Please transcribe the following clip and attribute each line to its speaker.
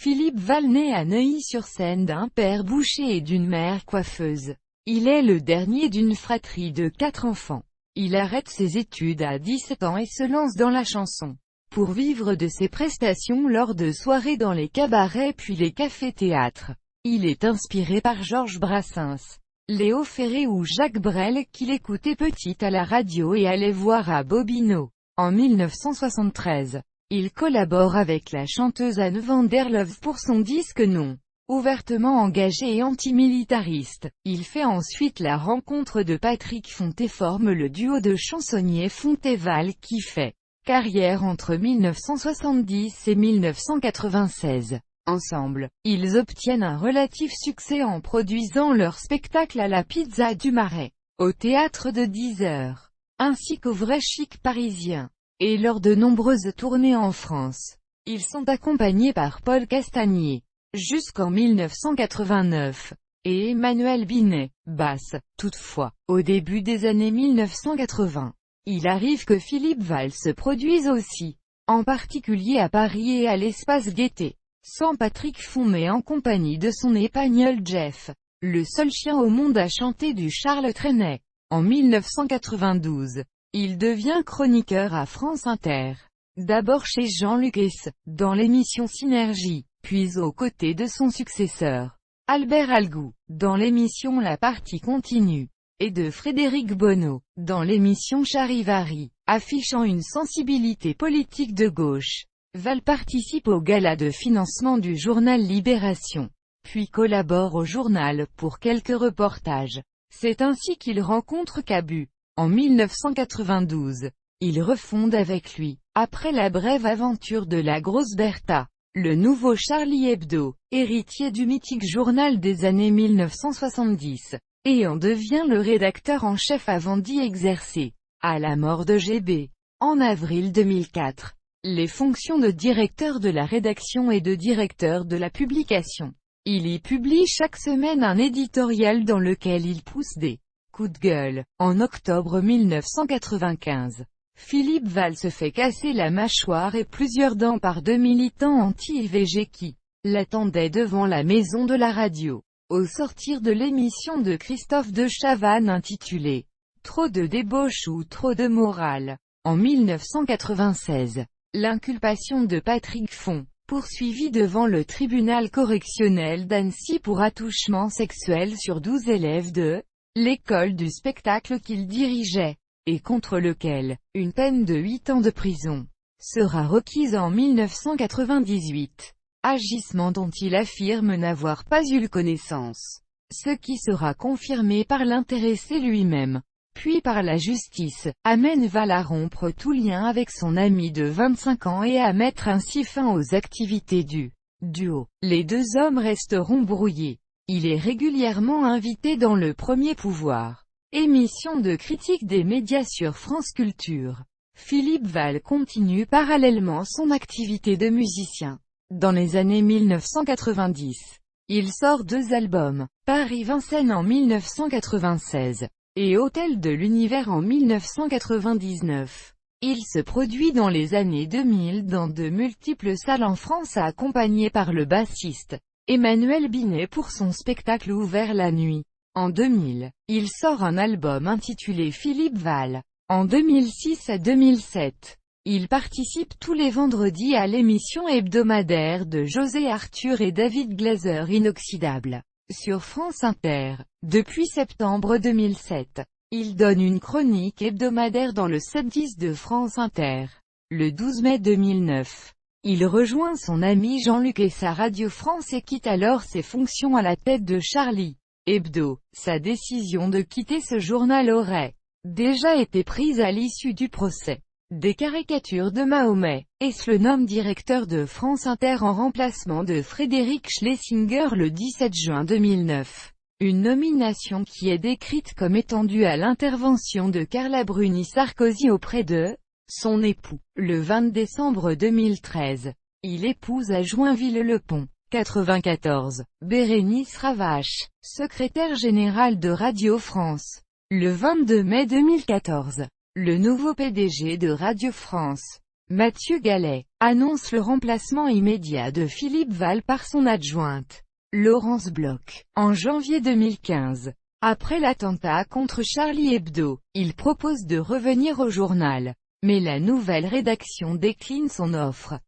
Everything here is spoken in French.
Speaker 1: Philippe Val naît à Neuilly-sur-Seine d'un père boucher et d'une mère coiffeuse. Il est le dernier d'une fratrie de 4 enfants. Il arrête ses études à 17 ans et se lance dans la chanson. Pour vivre de ses prestations lors de soirées dans les cabarets puis les cafés-théâtres. Il est inspiré par Georges Brassens, Léo Ferré ou Jacques Brel qu'il écoutait petit à la radio et allait voir à Bobino. En 1973, il collabore avec la chanteuse Anne van der Love pour son disque Non. Ouvertement engagé et antimilitariste, il fait ensuite la rencontre de Patrick Font et forme le duo de chansonniers Font et Val qui fait carrière entre 1970 et 1996. Ensemble, ils obtiennent un relatif succès en produisant leur spectacle à la Pizza du Marais, au théâtre de 10 heures, ainsi qu'au Vrai Chic parisien, et lors de nombreuses tournées en France. Ils sont accompagnés par Paul Castagnier, jusqu'en 1989, et Emmanuel Binet, basse. Toutefois, au début des années 1980, il arrive que Philippe Val se produise aussi, en particulier à Paris et à l'Espace Gaîté, sans Patrick Font mais en compagnie de son épagneul Jeff, le seul chien au monde à chanter du Charles Trenet. En 1992, il devient chroniqueur à France Inter, d'abord chez Jean-Luc Hess, dans l'émission Synergie, puis aux côtés de son successeur, Albert Algou, dans l'émission La Partie Continue, et de Frédéric Bonneau, dans l'émission Charivari, affichant une sensibilité politique de gauche. Val participe au gala de financement du journal Libération, puis collabore au journal pour quelques reportages. C'est ainsi qu'il rencontre Cabu. En 1992, il refonde avec lui, après la brève aventure de la Grosse Bertha, le nouveau Charlie Hebdo, héritier du mythique journal des années 1970, et en devient le rédacteur en chef avant d'y exercer, à la mort de GB, en avril 2004, les fonctions de directeur de la rédaction et de directeur de la publication. Il y publie chaque semaine un éditorial dans lequel il pousse des coups de gueule. En octobre 1995, Philippe Val se fait casser la mâchoire et plusieurs dents par 2 militants anti-IVG qui l'attendaient devant la maison de la radio, au sortir de l'émission de Christophe de Chavannes intitulée « Trop de débauche ou trop de morale ». En 1996, l'inculpation de Patrick Font, poursuivi devant le tribunal correctionnel d'Annecy pour attouchement sexuel sur 12 élèves de l'école du spectacle qu'il dirigeait, et contre lequel une peine de 8 ans de prison sera requise en 1998. Agissement dont il affirme n'avoir pas eu connaissance, ce qui sera confirmé par l'intéressé lui-même, puis par la justice, amène Val à rompre tout lien avec son ami de 25 ans et à mettre ainsi fin aux activités du duo. Les deux hommes resteront brouillés. Il est régulièrement invité dans Le Premier Pouvoir, émission de critique des médias sur France Culture. Philippe Val continue parallèlement son activité de musicien. Dans les années 1990, il sort 2 albums, Paris-Vincennes en 1996, et Hôtel de l'Univers en 1999. Il se produit dans les années 2000 dans de multiples salles en France accompagné par le bassiste Emmanuel Binet pour son spectacle Ouvert la nuit. En 2000, il sort un album intitulé Philippe Val. En 2006 à 2007, il participe tous les vendredis à l'émission hebdomadaire de José Arthur et David Glaser Inoxydable, sur France Inter. Depuis septembre 2007, il donne une chronique hebdomadaire dans le 7-10 de France Inter. Le 12 mai 2009, il rejoint son ami Jean-Luc et sa Radio France et quitte alors ses fonctions à la tête de Charlie Hebdo. Sa décision de quitter ce journal aurait déjà été prise à l'issue du procès des caricatures de Mahomet, et se le nomme directeur de France Inter en remplacement de Frédéric Schlesinger le 17 juin 2009. Une nomination qui est décrite comme étant due à l'intervention de Carla Bruni Sarkozy auprès de son époux. Le 20 décembre 2013, il épouse à Joinville-le-Pont, 94, Bérénice Ravache, secrétaire générale de Radio France. Le 22 mai 2014, le nouveau PDG de Radio France, Mathieu Gallet annonce le remplacement immédiat de Philippe Val par son adjointe, Laurence Bloch. En janvier 2015, après l'attentat contre Charlie Hebdo, il propose de revenir au journal. Mais la nouvelle rédaction décline son offre.